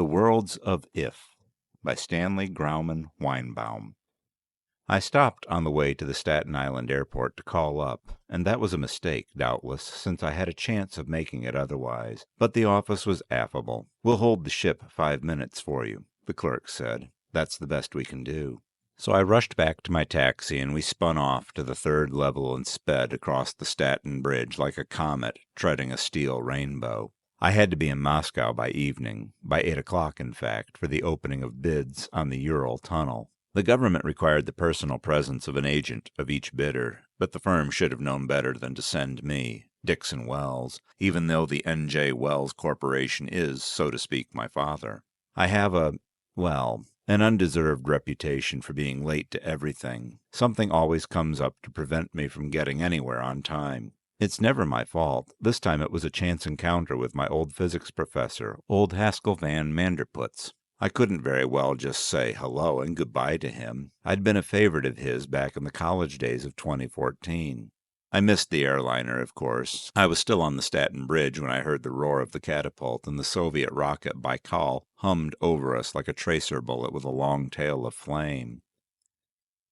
The Worlds of If by Stanley Weinbaum. I stopped on the way to the Staten Island airport to call up, and that was a mistake, doubtless, since I had a chance of making it otherwise. But the office was affable. "We'll hold the ship 5 minutes for you," the clerk said. "That's the best we can do." So I rushed back to my taxi, and we spun off to the third level and sped across the Staten Bridge like a comet treading a steel rainbow. I had to be in Moscow by evening, by 8 o'clock in fact, for the opening of bids on the Ural Tunnel. The government required the personal presence of an agent of each bidder, but the firm should have known better than to send me, Dixon Wells, even though the N.J. Wells Corporation is, so to speak, my father. I have an undeserved reputation for being late to everything. Something always comes up to prevent me from getting anywhere on time. It's never my fault. This time it was a chance encounter with my old physics professor, old Haskell van Manderputz. I couldn't very well just say hello and goodbye to him. I'd been a favorite of his back in the college days of 2014. I missed the airliner, of course. I was still on the Staten Bridge when I heard the roar of the catapult, and the Soviet rocket Baikal hummed over us like a tracer bullet with a long tail of flame.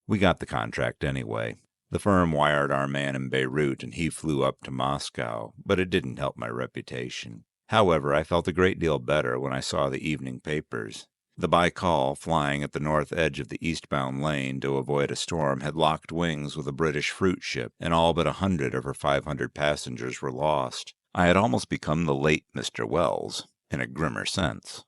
We got the contract anyway. The firm wired our man in Beirut, and he flew up to Moscow, but it didn't help my reputation. However, I felt a great deal better when I saw the evening papers. The Baikal, flying at the north edge of the eastbound lane to avoid a storm, had locked wings with a British fruit ship, and all but 100 of her 500 passengers were lost. I had almost become the late Mr. Wells, in a grimmer sense.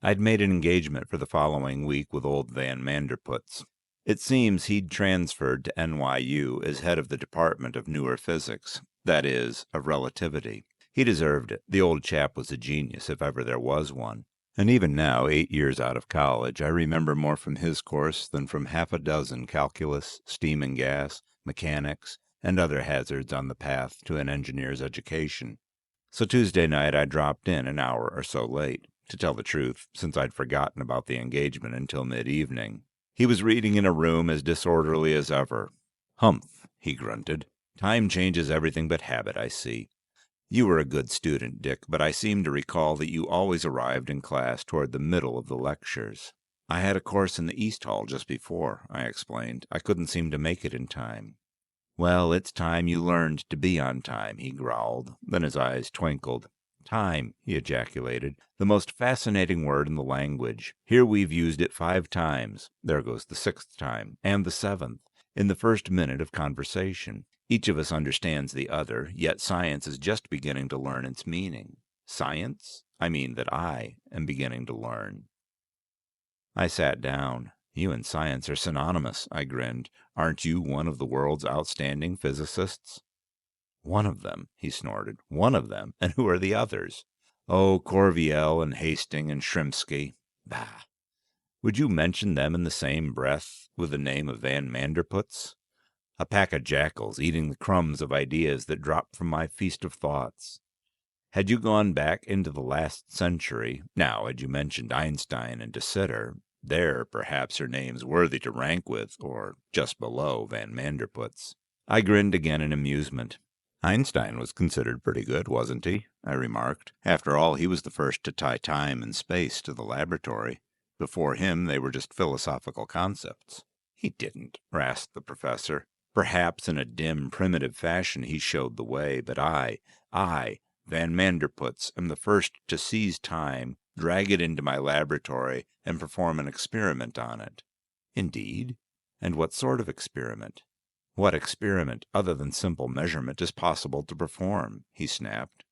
I'd made an engagement for the following week with old Van Manderputz. It seems he'd transferred to NYU as head of the Department of Newer Physics, that is, of Relativity. He deserved it. The old chap was a genius, if ever there was one. And even now, 8 years out of college, I remember more from his course than from half a dozen calculus, steam and gas, mechanics, and other hazards on the path to an engineer's education. So Tuesday night I dropped in an hour or so late, to tell the truth, since I'd forgotten about the engagement until mid-evening. He was reading in a room as disorderly as ever. "Humph," he grunted. "Time changes everything but habit, I see. You were a good student, Dick, but I seem to recall that you always arrived in class toward the middle of the lectures." "I had a course in the East Hall just before," I explained. "I couldn't seem to make it in time." "Well, it's time you learned to be on time," he growled. Then his eyes twinkled. "Time," he ejaculated. "The most fascinating word in the language. Here we've used it 5 times. There goes the 6th time. And the 7th. In the first minute of conversation. Each of us understands the other, yet science is just beginning to learn its meaning. Science? I mean that I am beginning to learn." I sat down. "You and science are synonymous," I grinned. "Aren't you one of the world's outstanding physicists?" "One of them," he snorted. "One of them? And who are the others?" "Oh, Corviel and Hastings and Shrimsky." "Bah! Would you mention them in the same breath with the name of Van Manderputz? A pack of jackals eating the crumbs of ideas that dropped from my feast of thoughts. Had you gone back into the last century, now had you mentioned Einstein and de Sitter, there perhaps are names worthy to rank with, or just below, Van Manderputz." I grinned again in amusement. "Einstein was considered pretty good, wasn't he?" I remarked. "After all, he was the first to tie time and space to the laboratory. Before him, they were just philosophical concepts." "He didn't," rasped the professor. "Perhaps in a dim, primitive fashion he showed the way, but I, Van Manderputz, am the first to seize time, drag it into my laboratory, and perform an experiment on it." "Indeed? And what sort of experiment?" "What experiment, other than simple measurement, is possible to perform?" he snapped.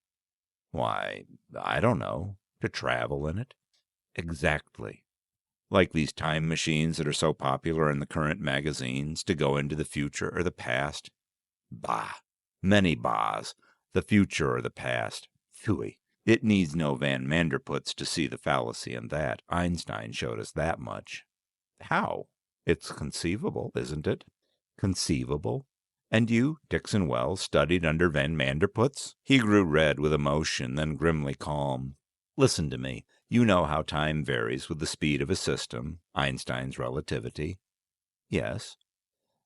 "Why, I don't know. To travel in it." "Exactly. Like these time machines that are so popular in the current magazines, to go into the future or the past." "Bah! Many bahs. The future or the past. Phooey. It needs no Van Manderputz to see the fallacy in that. Einstein showed us that much." "How? It's conceivable, isn't it?" "Conceivable? And you, Dixon Wells, studied under Van Manderputz?" He grew red with emotion, then grimly calm. "Listen to me. You know how time varies with the speed of a system, Einstein's relativity." "Yes."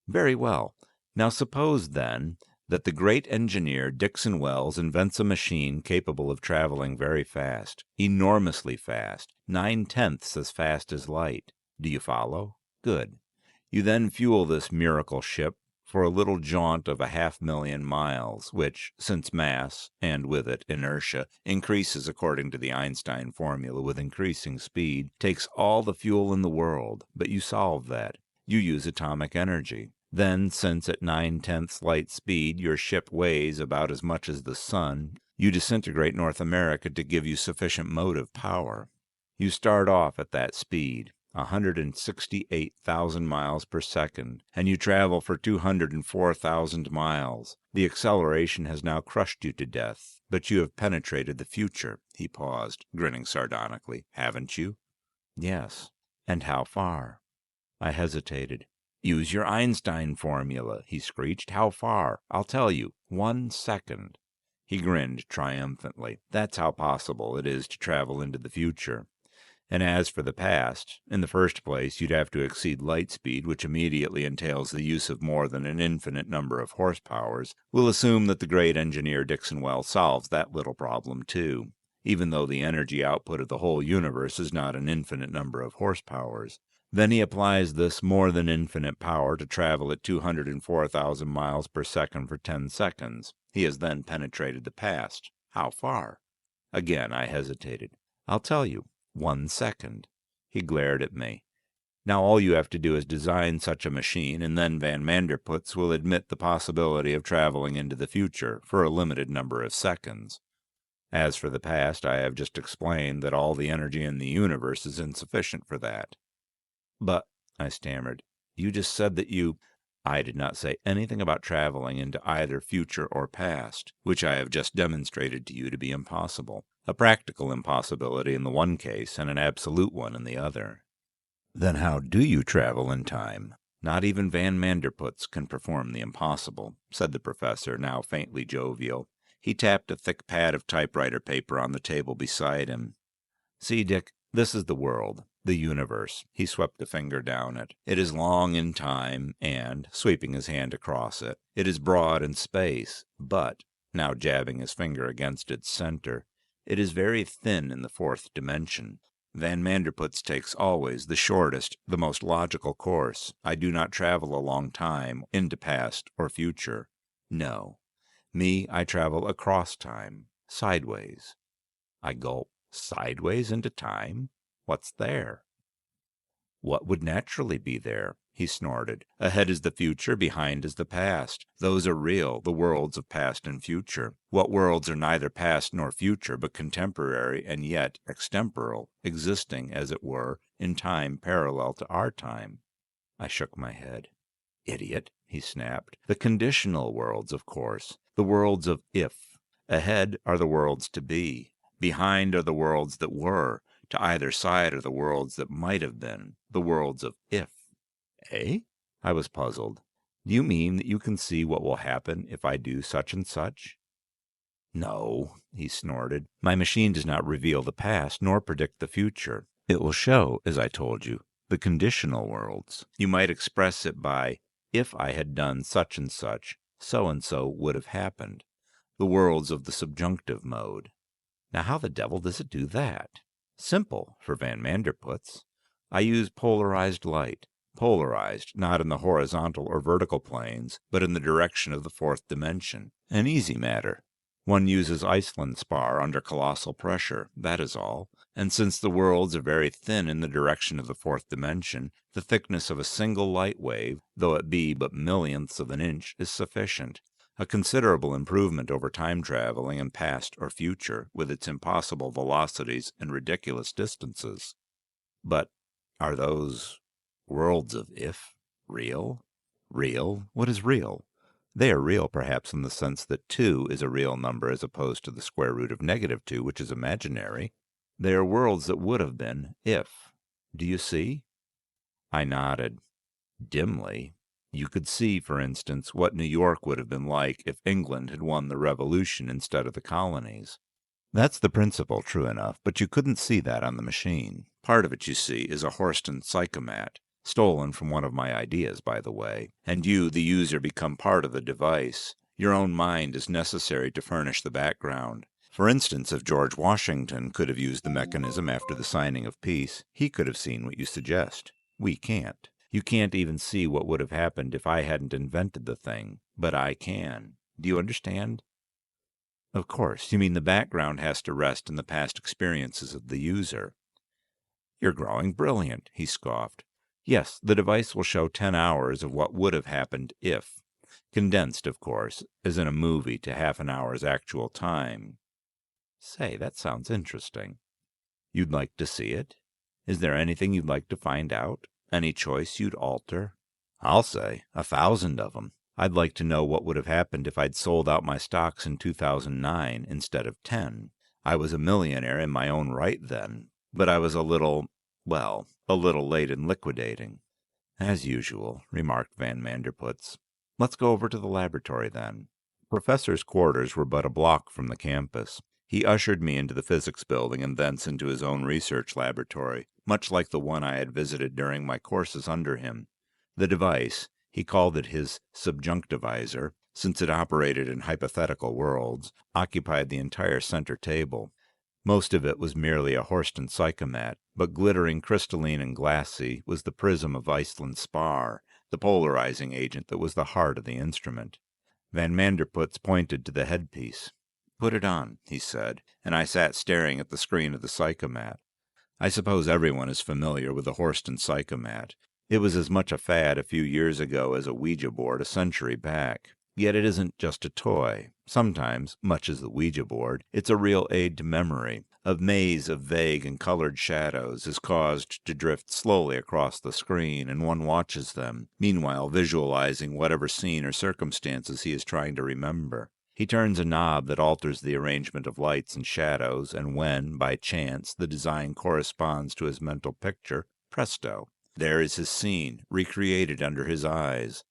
"Very well. Now suppose, then, that the great engineer Dixon Wells invents a machine capable of traveling very fast, enormously fast, 9/10 as fast as light. Do you follow? Good. You then fuel this miracle ship for a little jaunt of 500,000 miles, which, since mass, and with it inertia, increases according to the Einstein formula with increasing speed, takes all the fuel in the world. But you solve that. You use atomic energy. Then, since at 9/10 light speed your ship weighs about as much as the sun, you disintegrate North America to give you sufficient motive power. You start off at that speed, 168,000 miles per second, and you travel for 204,000 miles. The acceleration has now crushed you to death, but you have penetrated the future. He paused, grinning sardonically. Haven't you? Yes. And how far? I hesitated. Use your Einstein formula, he screeched. How far? I'll tell you. 1 second. He grinned triumphantly. That's how possible it is to travel into the future. And as for the past, in the first place, you'd have to exceed light speed, which immediately entails the use of more than an infinite number of horsepowers. We'll assume that the great engineer Dixon Wells solves that little problem too, even though the energy output of the whole universe is not an infinite number of horsepowers. Then he applies this more than infinite power to travel at 204,000 miles per second for 10 seconds. He has then penetrated the past. How far? Again I hesitated. I'll tell you. 1 second. He glared at me. Now all you have to do is design such a machine, and then Van Manderpootz will admit the possibility of traveling into the future for a limited number of seconds. As for the past, I have just explained that all the energy in the universe is insufficient for that. But, I stammered, you just said that you... I did not say anything about traveling into either future or past, which I have just demonstrated to you to be impossible. A practical impossibility in the one case and an absolute one in the other. Then how do you travel in time? Not even Van Manderpootz can perform the impossible, said the professor, now faintly jovial. He tapped a thick pad of typewriter paper on the table beside him. See, Dick, this is the world. The universe. He swept a finger down it. It is long in time, and, sweeping his hand across it, it is broad in space, but, now jabbing his finger against its center, it is very thin in the fourth dimension. Van Manderpootz takes always the shortest, the most logical course. I do not travel a long time into past or future. No. Me, I travel across time, sideways. I gulp. Sideways into time? What's there? What would naturally be there? He snorted. Ahead is the future, behind is the past. Those are real, the worlds of past and future. What worlds are neither past nor future, but contemporary and yet extemporal, existing, as it were, in time parallel to our time? I shook my head. Idiot, he snapped. The conditional worlds, of course. The worlds of if. Ahead are the worlds to be. Behind are the worlds that were. To either side are the worlds that might have been, the worlds of if. Eh? I was puzzled. Do you mean that you can see what will happen if I do such and such? No, he snorted. My machine does not reveal the past nor predict the future. It will show, as I told you, the conditional worlds. You might express it by, if I had done such and so would have happened. The worlds of the subjunctive mode. Now how the devil does it do that? Simple for Van Manderpootz. I use polarized light. Polarized, not in the horizontal or vertical planes, but in the direction of the fourth dimension. An easy matter. One uses Iceland spar under colossal pressure, that is all. And since the worlds are very thin in the direction of the fourth dimension, the thickness of a single light wave, though it be but millionths of an inch, is sufficient. A considerable improvement over time traveling in past or future, with its impossible velocities and ridiculous distances. But are those worlds of if real? Real? What is real? They are real perhaps in the sense that 2 is a real number as opposed to the square root of -2, which is imaginary. They are worlds that would have been if. Do you see? I nodded. Dimly. You could see, for instance, what New York would have been like if England had won the Revolution instead of the colonies. That's the principle, true enough, but you couldn't see that on the machine. Part of it, you see, is a Horston psychomat, stolen from one of my ideas, by the way, and you, the user, become part of the device. Your own mind is necessary to furnish the background. For instance, if George Washington could have used the mechanism after the signing of peace, he could have seen what you suggest. We can't. You can't even see what would have happened if I hadn't invented the thing, but I can. Do you understand? Of course. You mean the background has to rest in the past experiences of the user. You're growing brilliant, he scoffed. Yes, the device will show 10 hours of what would have happened if. Condensed, of course, as in a movie to half an hour's actual time. Say, that sounds interesting. You'd like to see it? Is there anything you'd like to find out? Any choice you'd alter? I'll say 1,000 of them. I'd like to know what would have happened if I'd sold out my stocks in 2009 instead of 10. I was a millionaire in my own right then, but I was a little late in liquidating. As usual, remarked Van Manderpootz. Let's go over to the laboratory then. Professor's quarters were but a block from the campus. He ushered me into the physics building and thence into his own research laboratory, much like the one I had visited during my courses under him. The device, he called it his subjunctivizer, since it operated in hypothetical worlds, occupied the entire center table. Most of it was merely a Horston psychomat, but glittering crystalline and glassy was the prism of Iceland spar, the polarizing agent that was the heart of the instrument. Van Manderpootz pointed to the headpiece. Put it on, he said, and I sat staring at the screen of the psychomat. I suppose everyone is familiar with the Horston psychomat. It was as much a fad a few years ago as a Ouija board a century back. Yet it isn't just a toy. Sometimes, much as the Ouija board, it's a real aid to memory. A maze of vague and colored shadows is caused to drift slowly across the screen, and one watches them, meanwhile visualizing whatever scene or circumstances he is trying to remember. He turns a knob that alters the arrangement of lights and shadows, and when, by chance, the design corresponds to his mental picture, presto, there is his scene, recreated under his eyes.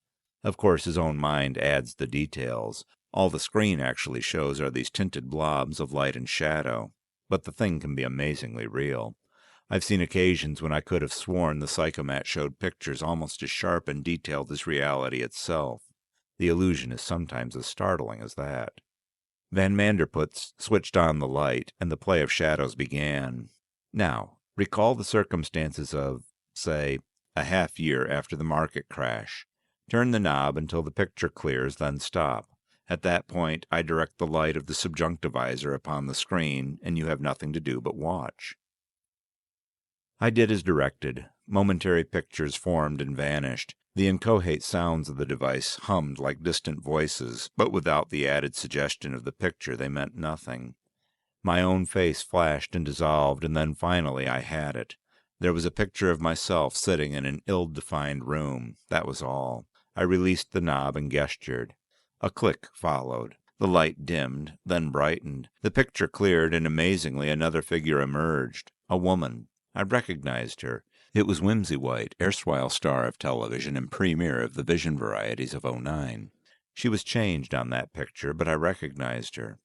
Of course, his own mind adds the details. All the screen actually shows are these tinted blobs of light and shadow. But the thing can be amazingly real. I've seen occasions when I could have sworn the psychomat showed pictures almost as sharp and detailed as reality itself. The illusion is sometimes as startling as that. Van Manderpootz switched on the light, and the play of shadows began. Now, recall the circumstances of, say, a half year after the market crash. Turn the knob until the picture clears, then stop. At that point, I direct the light of the subjunctivizer upon the screen, and you have nothing to do but watch. I did as directed. Momentary pictures formed and vanished. The inchoate sounds of the device hummed like distant voices, but without the added suggestion of the picture they meant nothing. My own face flashed and dissolved, and then finally I had it. There was a picture of myself sitting in an ill-defined room. That was all. I released the knob and gestured. A click followed. The light dimmed, then brightened. The picture cleared, and amazingly another figure emerged. A woman. I recognized her. It was Whimsy White, erstwhile star of television and premier of the Vision varieties of '09. She was changed on that picture, but I recognized her.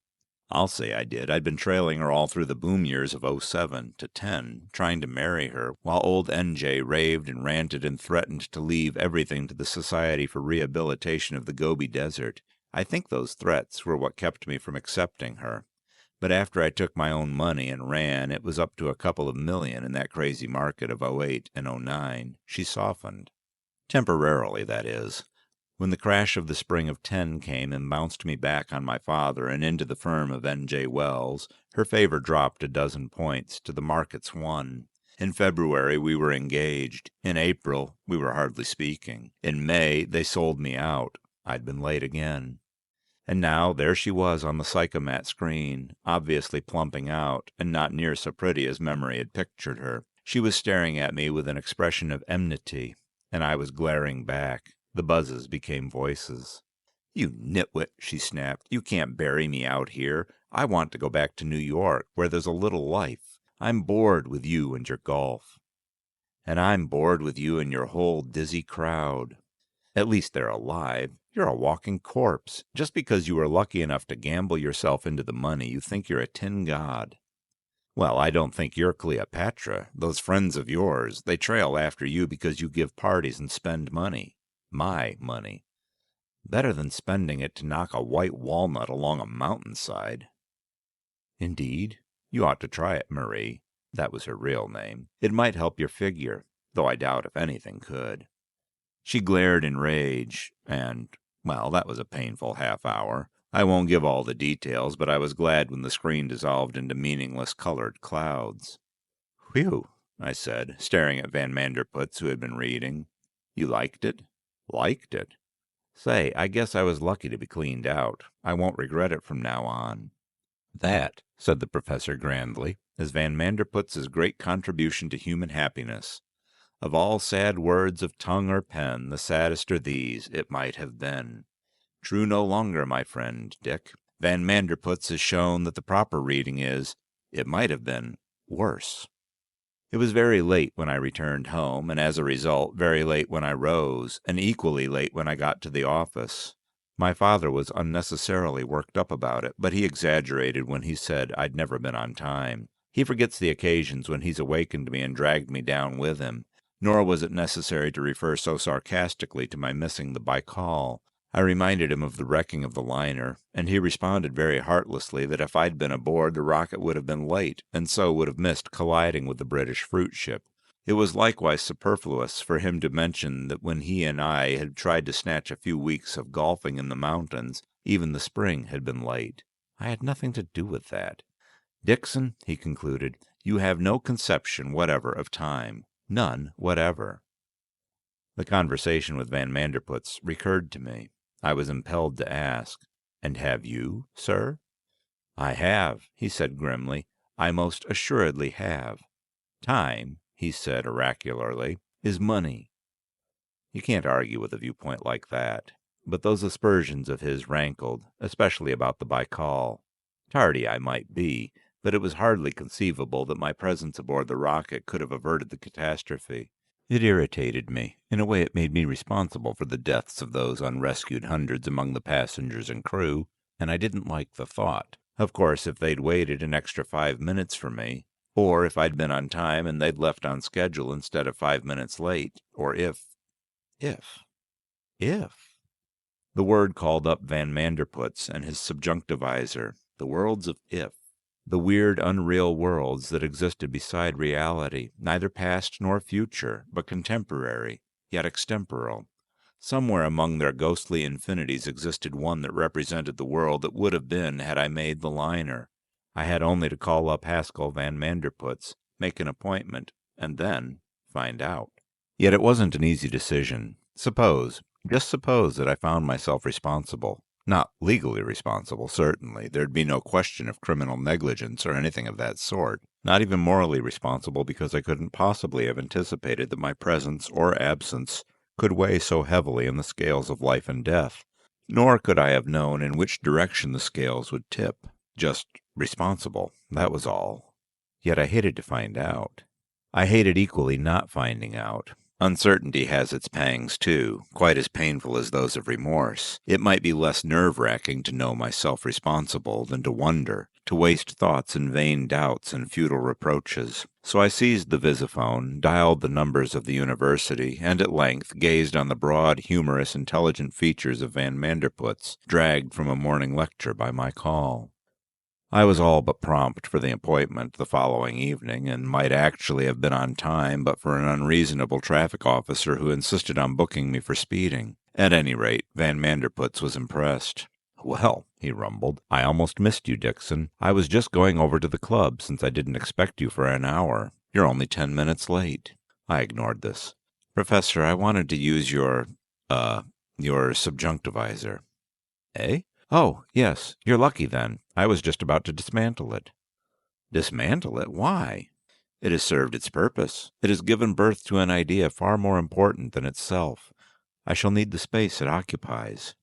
I'll say I did. I'd been trailing her all through the boom years of '07 to '10, trying to marry her, while old NJ raved and ranted and threatened to leave everything to the Society for Rehabilitation of the Gobi Desert. I think those threats were what kept me from accepting her. But after I took my own money and ran, it was up to a couple of million in that crazy market of '08 and '09. She softened. Temporarily, that is. When the crash of the spring of '10 came and bounced me back on my father and into the firm of N.J. Wells, her favor dropped a dozen points to the market's 1. In February we were engaged. In April we were hardly speaking. In May they sold me out. I'd been late again. And now there she was on the psychomat screen, obviously plumping out, and not near so pretty as memory had pictured her. She was staring at me with an expression of enmity, and I was glaring back. The buzzes became voices. "You nitwit," she snapped. "You can't bury me out here. I want to go back to New York, where there's a little life. I'm bored with you and your golf." "And I'm bored with you and your whole dizzy crowd." "At least they're alive. You're a walking corpse. Just because you were lucky enough to gamble yourself into the money, you think you're a tin god." "Well, I don't think you're Cleopatra. Those friends of yours, they trail after you because you give parties and spend money. My money." Better than spending it to knock a white walnut along a mountainside. Indeed? You ought to try it, Marie. That was her real name. It might help your figure, though I doubt if anything could. She glared in rage, and, well, that was a painful half hour. I won't give all the details, but I was glad when the screen dissolved into meaningless colored clouds. Whew, I said, staring at Van Manderputz, who had been reading. You liked it? Liked it? Say, I guess I was lucky to be cleaned out. I won't regret it from now on. That, said the professor grandly, is Van Manderputz's great contribution to human happiness. Of all sad words of tongue or pen, the saddest are these, "It might have been." True no longer, my friend Dick. Van Manderputz has shown that the proper reading is, "It might have been worse." It was very late when I returned home, and as a result, very late when I rose, and equally late when I got to the office. My father was unnecessarily worked up about it, but he exaggerated when he said I'd never been on time. He forgets the occasions when he's awakened me and dragged me down with him, nor was it necessary to refer so sarcastically to my missing the Baikal. I reminded him of the wrecking of the liner, and he responded very heartlessly that if I'd been aboard, the rocket would have been late, and so would have missed colliding with the British fruit ship. It was likewise superfluous for him to mention that when he and I had tried to snatch a few weeks of golfing in the mountains, even the spring had been late. I had nothing to do with that. Dixon, he concluded, you have no conception whatever of time. None whatever. The conversation with Van Manderputz recurred to me. I was impelled to ask, "And have you, sir?" "I have," he said grimly. "I most assuredly have. Time," he said oracularly, "is money." You can't argue with a viewpoint like that. But those aspersions of his rankled, especially about the Baikal. Tardy I might be, but it was hardly conceivable that my presence aboard the rocket could have averted the catastrophe. It irritated me. In a way it made me responsible for the deaths of those unrescued hundreds among the passengers and crew, and I didn't like the thought. Of course, if they'd waited an extra 5 minutes for me, or if I'd been on time and they'd left on schedule instead of 5 minutes late, or if... The word called up Van Manderputz and his subjunctivizer, the worlds of if. The weird, unreal worlds that existed beside reality, neither past nor future, but contemporary, yet extemporal. Somewhere among their ghostly infinities existed one that represented the world that would have been had I made the liner. I had only to call up Haskell Van Manderputz, make an appointment, and then find out. Yet it wasn't an easy decision. Just suppose that I found myself responsible. Not legally responsible, certainly. There'd be no question of criminal negligence or anything of that sort. Not even morally responsible, because I couldn't possibly have anticipated that my presence or absence could weigh so heavily in the scales of life and death. Nor could I have known in which direction the scales would tip. Just responsible, that was all. Yet I hated to find out. I hated equally not finding out. Uncertainty has its pangs, too, quite as painful as those of remorse. It might be less nerve-wracking to know myself responsible than to wonder, to waste thoughts in vain doubts and futile reproaches. So I seized the visiphone, dialed the numbers of the university, and at length gazed on the broad, humorous, intelligent features of Van Manderputz, dragged from a morning lecture by my call. I was all but prompt for the appointment the following evening, and might actually have been on time but for an unreasonable traffic officer who insisted on booking me for speeding. At any rate, Van Manderputz was impressed. "Well," he rumbled, "I almost missed you, Dixon. I was just going over to the club, since I didn't expect you for an hour. You're only 10 minutes late." I ignored this. "Professor, I wanted to use your subjunctivizer." "Eh? Oh, yes. You're lucky, then. I was just about to dismantle it." "Dismantle it? Why?" "It has served its purpose. It has given birth to an idea far more important than itself. I shall need the space it occupies."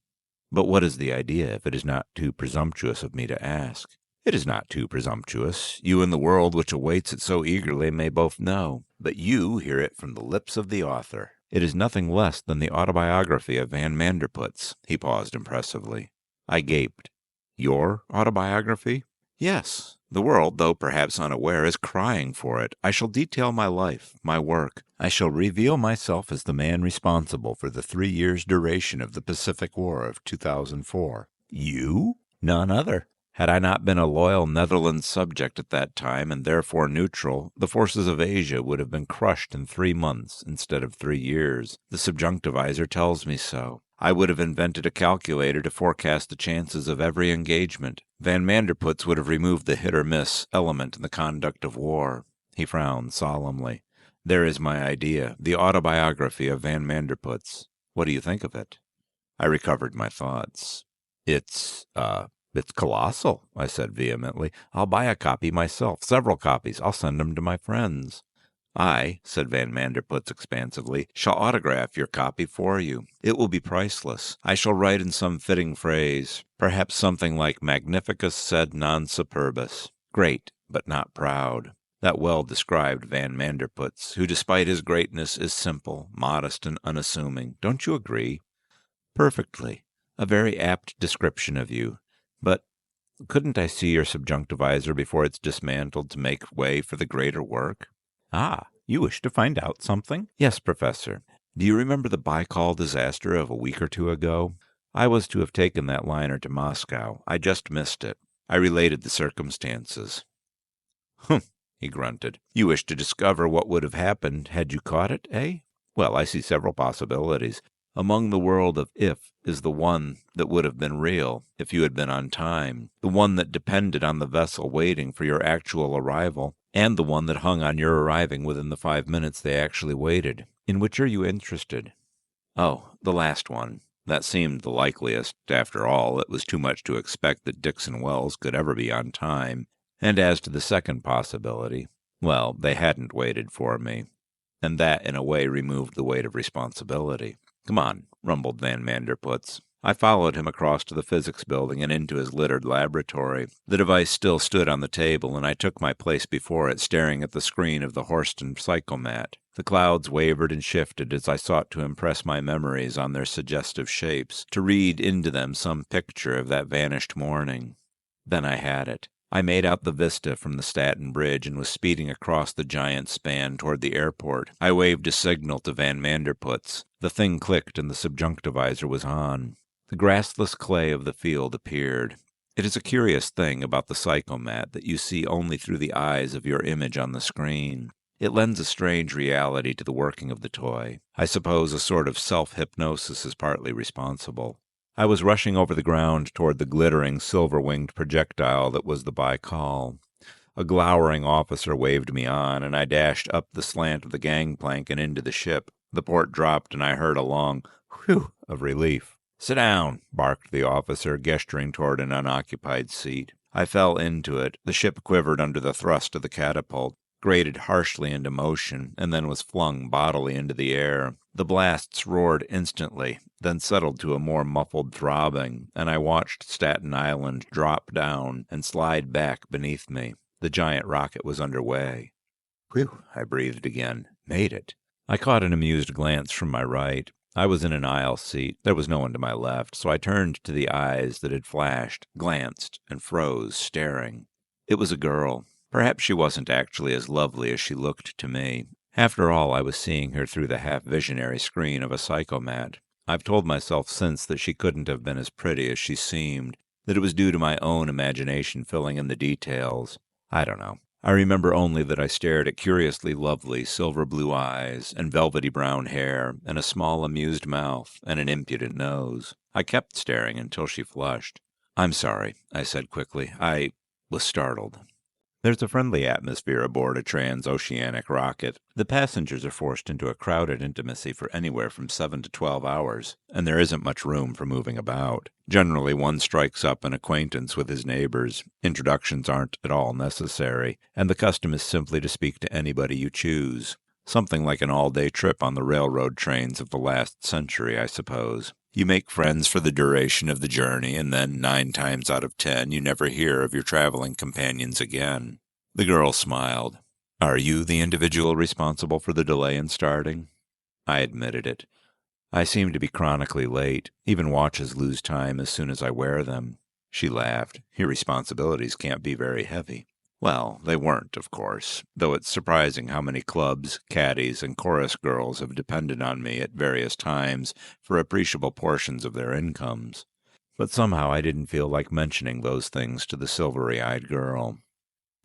"But what is the idea, if it is not too presumptuous of me to ask?" "It is not too presumptuous. You and the world which awaits it so eagerly may both know. But you hear it from the lips of the author. It is nothing less than the autobiography of Van Manderputz." He paused impressively. I gaped. "Your autobiography?" "Yes. The world, though perhaps unaware, is crying for it. I shall detail my life, my work. I shall reveal myself as the man responsible for the 3 years' duration of the Pacific War of 2004. You? None other. Had I not been a loyal Netherlands subject at that time, and therefore neutral, the forces of Asia would have been crushed in 3 months instead of 3 years. The subjunctivizer tells me so. I would have invented a calculator to forecast the chances of every engagement. Van Manderpootz would have removed the hit-or-miss element in the conduct of war. He frowned solemnly. There is my idea, the autobiography of Van Manderpootz. What do you think of it? I recovered my thoughts. It's colossal, I said vehemently. I'll buy a copy myself, several copies. I'll send them to my friends. I, said Van Manderpootz expansively, shall autograph your copy for you. It will be priceless. I shall write in some fitting phrase, perhaps something like magnificus sed non superbus. Great, but not proud. That well described Van Manderpootz, who despite his greatness is simple, modest, and unassuming. Don't you agree? Perfectly. A very apt description of you. But couldn't I see your subjunctivizer before it's dismantled to make way for the greater work? Ah, you wish to find out something? Yes, Professor. Do you remember the Baikal disaster of a week or two ago? I was to have taken that liner to Moscow. I just missed it. I related the circumstances. Humph, he grunted. You wish to discover what would have happened had you caught it, eh? Well, I see several possibilities. Among the world of if is the one that would have been real if you had been on time, the one that depended on the vessel waiting for your actual arrival, and the one that hung on your arriving within the 5 minutes they actually waited. In which are you interested? Oh, the last one. That seemed the likeliest. After all, it was too much to expect that Dixon Wells could ever be on time. And as to the second possibility, well, they hadn't waited for me. And that, in a way, removed the weight of responsibility. Come on, rumbled Van Manderpootz. I followed him across to the physics building and into his littered laboratory. The device still stood on the table, and I took my place before it, staring at the screen of the Horston psychomat. The clouds wavered and shifted as I sought to impress my memories on their suggestive shapes, to read into them some picture of that vanished morning. Then I had it. I made out the vista from the Staten Bridge and was speeding across the giant span toward the airport. I waved a signal to Van Manderpootz. The thing clicked and the subjunctivizer was on. The grassless clay of the field appeared. It is a curious thing about the psychomat that you see only through the eyes of your image on the screen. It lends a strange reality to the working of the toy. I suppose a sort of self-hypnosis is partly responsible. I was rushing over the ground toward the glittering, silver-winged projectile that was the Baikal. A glowering officer waved me on, and I dashed up the slant of the gangplank and into the ship. The port dropped, and I heard a long whew of relief. "Sit down," barked the officer, gesturing toward an unoccupied seat. I fell into it. The ship quivered under the thrust of the catapult, grated harshly into motion, and then was flung bodily into the air. The blasts roared instantly, then settled to a more muffled throbbing, and I watched Staten Island drop down and slide back beneath me. The giant rocket was under way. Whew, I breathed again. Made it. I caught an amused glance from my right. I was in an aisle seat. There was no one to my left, so I turned to the eyes that had flashed, glanced, and froze, staring. It was a girl. Perhaps she wasn't actually as lovely as she looked to me. After all, I was seeing her through the half-visionary screen of a psychomat. I've told myself since that she couldn't have been as pretty as she seemed, that it was due to my own imagination filling in the details. I don't know. I remember only that I stared at curiously lovely silver-blue eyes, and velvety brown hair, and a small amused mouth, and an impudent nose. I kept staring until she flushed. "I'm sorry," I said quickly. I was startled. There's a friendly atmosphere aboard a transoceanic rocket. The passengers are forced into a crowded intimacy for anywhere from 7 to 12 hours, and there isn't much room for moving about. Generally, one strikes up an acquaintance with his neighbors. Introductions aren't at all necessary, and the custom is simply to speak to anybody you choose. Something like an all-day trip on the railroad trains of the last century, I suppose. You make friends for the duration of the journey, and then 9 times out of 10 you never hear of your traveling companions again. The girl smiled. "Are you the individual responsible for the delay in starting?" I admitted it. "I seem to be chronically late. Even watches lose time as soon as I wear them." She laughed. "Your responsibilities can't be very heavy." Well, they weren't, of course, though it's surprising how many clubs, caddies, and chorus girls have depended on me at various times for appreciable portions of their incomes. But somehow I didn't feel like mentioning those things to the silvery-eyed girl.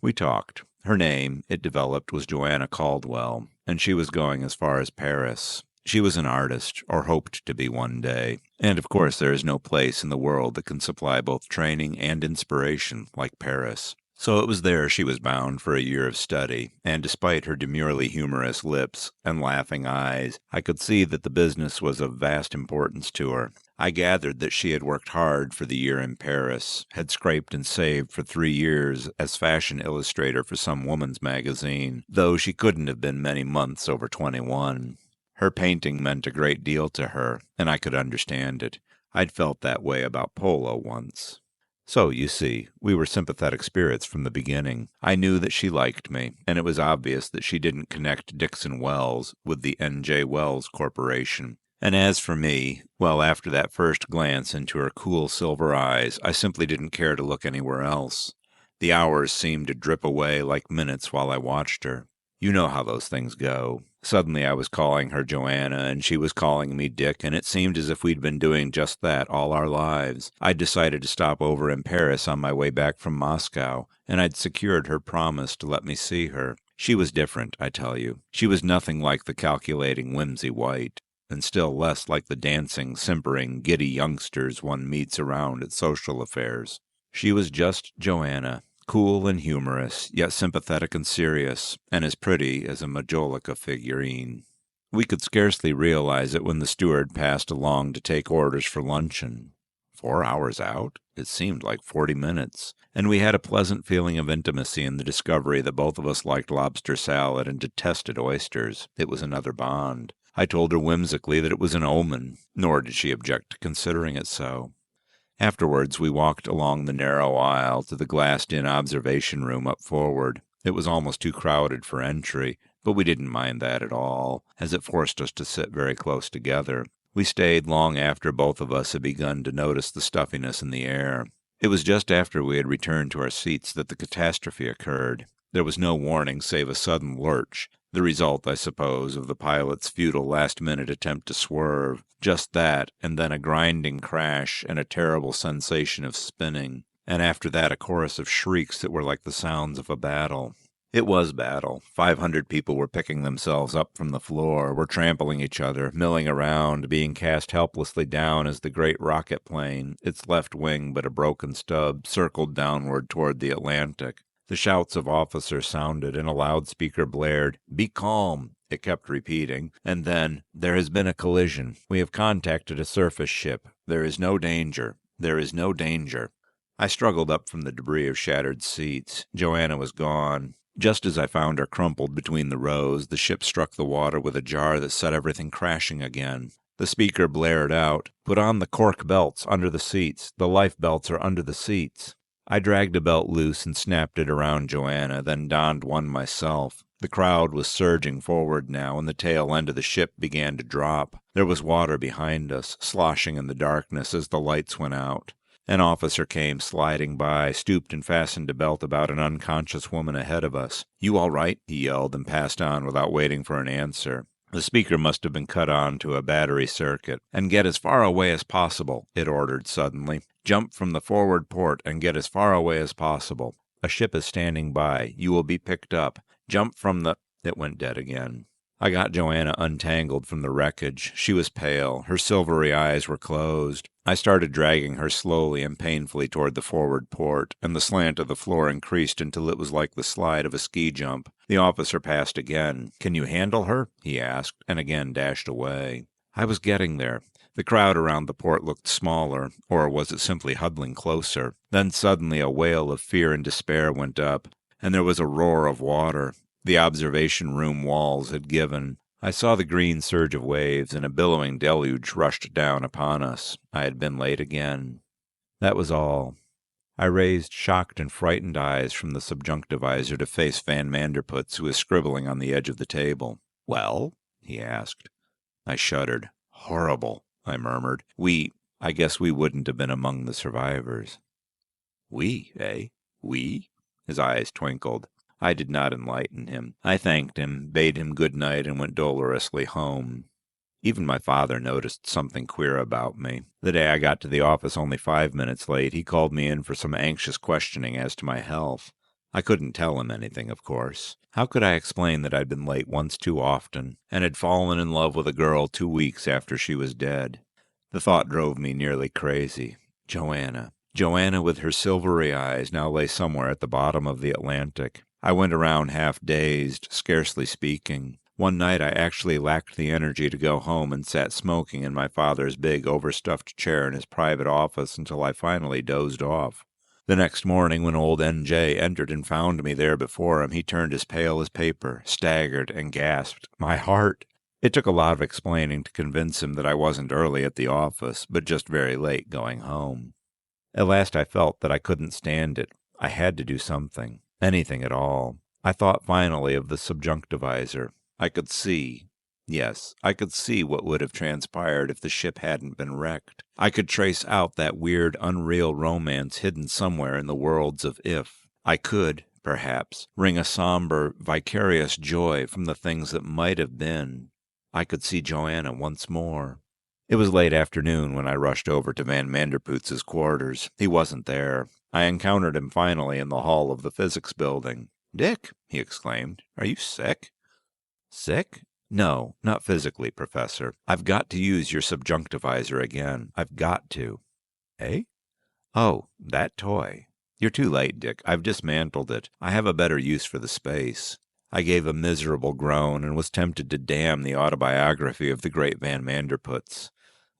We talked. Her name, it developed, was Joanna Caldwell, and she was going as far as Paris. She was an artist, or hoped to be one day, and of course there is no place in the world that can supply both training and inspiration like Paris. So it was there she was bound for a year of study, and despite her demurely humorous lips and laughing eyes, I could see that the business was of vast importance to her. I gathered that she had worked hard for the year in Paris, had scraped and saved for 3 years as fashion illustrator for some woman's magazine, though she couldn't have been many months over 21. Her painting meant a great deal to her, and I could understand it. I'd felt that way about polo once. So, you see, we were sympathetic spirits from the beginning. I knew that she liked me, and it was obvious that she didn't connect Dixon Wells with the N.J. Wells Corporation. And as for me, well, after that first glance into her cool silver eyes, I simply didn't care to look anywhere else. The hours seemed to drip away like minutes while I watched her. You know how those things go. Suddenly I was calling her Joanna, and she was calling me Dick, and it seemed as if we'd been doing just that all our lives. I'd decided to stop over in Paris on my way back from Moscow, and I'd secured her promise to let me see her. She was different, I tell you. She was nothing like the calculating Whimsy White, and still less like the dancing, simpering, giddy youngsters one meets around at social affairs. She was just Joanna. Cool and humorous, yet sympathetic and serious, and as pretty as a majolica figurine. We could scarcely realize it when the steward passed along to take orders for luncheon. 4 hours out? It seemed like 40 minutes. And we had a pleasant feeling of intimacy in the discovery that both of us liked lobster salad and detested oysters. It was another bond. I told her whimsically that it was an omen, nor did she object to considering it so. Afterwards we walked along the narrow aisle to the glassed-in observation room up forward. It was almost too crowded for entry, but we didn't mind that at all, as it forced us to sit very close together. We stayed long after both of us had begun to notice the stuffiness in the air. It was just after we had returned to our seats that the catastrophe occurred. There was no warning save a sudden lurch, the result, I suppose, of the pilot's futile last-minute attempt to swerve. Just that, and then a grinding crash and a terrible sensation of spinning. And after that a chorus of shrieks that were like the sounds of a battle. It was battle. 500 people were picking themselves up from the floor, were trampling each other, milling around, being cast helplessly down as the great rocket plane, its left wing but a broken stub, circled downward toward the Atlantic. The shouts of officers sounded, and a loudspeaker blared. "Be calm," it kept repeating, and then, "There has been a collision. We have contacted a surface ship. There is no danger. There is no danger." I struggled up from the debris of shattered seats. Joanna was gone. Just as I found her crumpled between the rows, the ship struck the water with a jar that set everything crashing again. The speaker blared out, "Put on the cork belts under the seats. The life belts are under the seats." I dragged a belt loose and snapped it around Joanna, then donned one myself. The crowd was surging forward now, and the tail end of the ship began to drop. There was water behind us, sloshing in the darkness as the lights went out. An officer came sliding by, stooped and fastened a belt about an unconscious woman ahead of us. "You all right?" he yelled, and passed on without waiting for an answer. The speaker must have been cut on to a battery circuit. "And get as far away as possible," it ordered suddenly. "Jump from the forward port and get as far away as possible. A ship is standing by. You will be picked up. Jump from the—" It went dead again. I got Joanna untangled from the wreckage. She was pale. Her silvery eyes were closed. I started dragging her slowly and painfully toward the forward port, and the slant of the floor increased until it was like the slide of a ski jump. The officer passed again. "Can you handle her?" he asked, and again dashed away. I was getting there. The crowd around the port looked smaller, or was it simply huddling closer? Then suddenly a wail of fear and despair went up, and there was a roar of water. The observation room walls had given. I saw the green surge of waves, and a billowing deluge rushed down upon us. I had been late again. That was all. I raised shocked and frightened eyes from the subjunctivisor to face Van Manderputz, who was scribbling on the edge of the table. "Well?" he asked. I shuddered. "Horrible," I murmured. I guess we wouldn't have been among the survivors." "We, eh? We?" His eyes twinkled. I did not enlighten him. I thanked him, bade him good night, and went dolorously home. Even my father noticed something queer about me. The day I got to the office only 5 minutes late, he called me in for some anxious questioning as to my health. I couldn't tell him anything, of course. How could I explain that I'd been late once too often, and had fallen in love with a girl 2 weeks after she was dead? The thought drove me nearly crazy. Joanna. Joanna with her silvery eyes now lay somewhere at the bottom of the Atlantic. I went around half dazed, scarcely speaking. One night I actually lacked the energy to go home and sat smoking in my father's big overstuffed chair in his private office until I finally dozed off. The next morning, when old N.J. entered and found me there before him, he turned as pale as paper, staggered, and gasped, "My heart!" It took a lot of explaining to convince him that I wasn't early at the office, but just very late going home. At last I felt that I couldn't stand it. I had to do something. Anything at all. I thought finally of the subjunctivizer. I could see. Yes, I could see what would have transpired if the ship hadn't been wrecked. I could trace out that weird, unreal romance hidden somewhere in the worlds of if. I could, perhaps, wring a somber, vicarious joy from the things that might have been. I could see Joanna once more. It was late afternoon when I rushed over to Van Manderpootz's quarters. He wasn't there. I encountered him finally in the hall of the physics building. "Dick," he exclaimed, "are you sick?" "Sick? No, not physically, Professor. I've got to use your subjunctivizer again. I've got to." "Eh?" "Oh, that toy. You're too late, Dick. I've dismantled it. I have a better use for the space." I gave a miserable groan and was tempted to damn the autobiography of the great Van Manderpootz.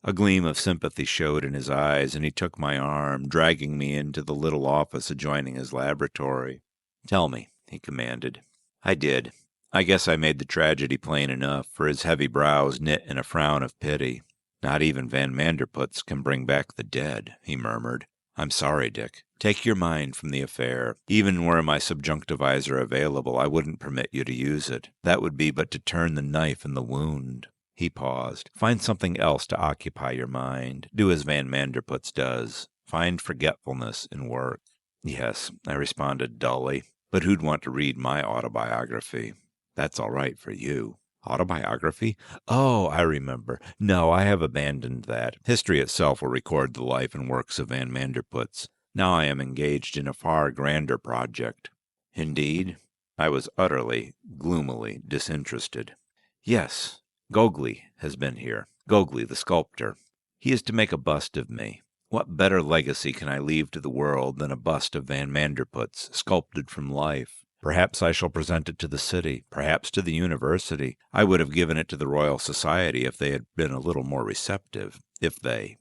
A gleam of sympathy showed in his eyes, and he took my arm, dragging me into the little office adjoining his laboratory. "Tell me," he commanded. I did. I guess I made the tragedy plain enough, for his heavy brows knit in a frown of pity. "Not even Van Manderpootz can bring back the dead," he murmured. "I'm sorry, Dick. Take your mind from the affair. Even were my subjunctivizer available, I wouldn't permit you to use it. That would be but to turn the knife in the wound." He paused. "Find something else to occupy your mind. Do as Van Manderpootz does. Find forgetfulness in work." "Yes," I responded dully. "But who'd want to read my autobiography?" "That's all right for you." "Autobiography? Oh, I remember. No, I have abandoned that. History itself will record the life and works of Van Manderpootz. Now I am engaged in a far grander project." "Indeed?" I was utterly, gloomily disinterested. "Yes. Gogli has been here. Gogli, the sculptor. He is to make a bust of me. What better legacy can I leave to the world than a bust of Van Manderpootz, sculpted from life? Perhaps I shall present it to the city, perhaps to the university. I would have given it to the Royal Society if they had been a little more receptive. If, the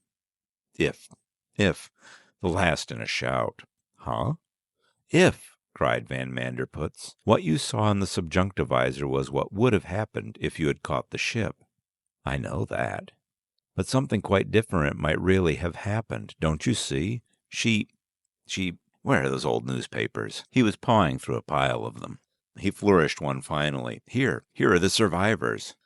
last in a shout. Huh? If, cried Van Manderpootz, what you saw in the subjunctivizer was what would have happened if you had caught the ship. I know that. But something quite different might really have happened, don't you see? She, where are those old newspapers? He was pawing through a pile of them. He flourished one finally. Here are the survivors.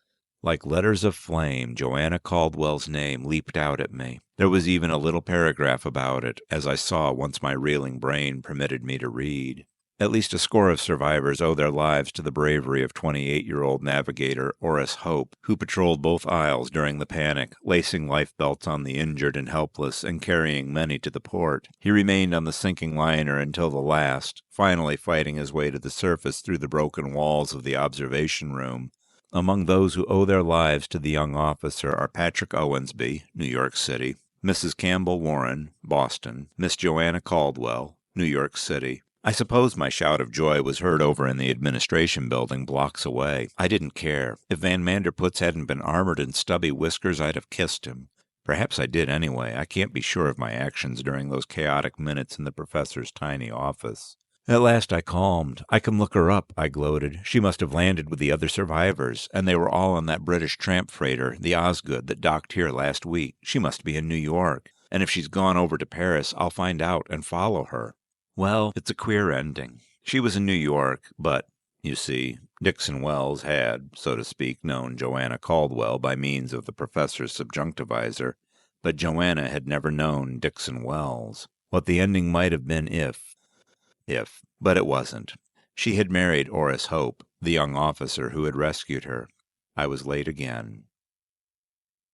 Like letters of flame, Joanna Caldwell's name leaped out at me. There was even a little paragraph about it, as I saw once my reeling brain permitted me to read. At least a score of survivors owe their lives to the bravery of 28-year-old navigator Horace Hope, who patrolled both aisles during the panic, lacing life belts on the injured and helpless and carrying many to the port. He remained on the sinking liner until the last, finally fighting his way to the surface through the broken walls of the observation room. Among those who owe their lives to the young officer are Patrick Owensby, New York City, Mrs. Campbell Warren, Boston, Miss Joanna Caldwell, New York City. I suppose my shout of joy was heard over in the administration building blocks away. I didn't care. If Van Manderpootz hadn't been armored in stubby whiskers, I'd have kissed him. Perhaps I did anyway. I can't be sure of my actions during those chaotic minutes in the professor's tiny office. At last I calmed. "I can look her up," I gloated. "She must have landed with the other survivors, and they were all on that British tramp freighter, the Osgood, that docked here last week. She must be in New York. And if she's gone over to Paris, I'll find out and follow her." Well, it's a queer ending. She was in New York, but, you see, Dixon Wells had, so to speak, known Joanna Caldwell by means of the professor's subjunctivizer, but Joanna had never known Dixon Wells. What the ending might have been if... But it wasn't. She had married Oris Hope, the young officer who had rescued her. I was late again.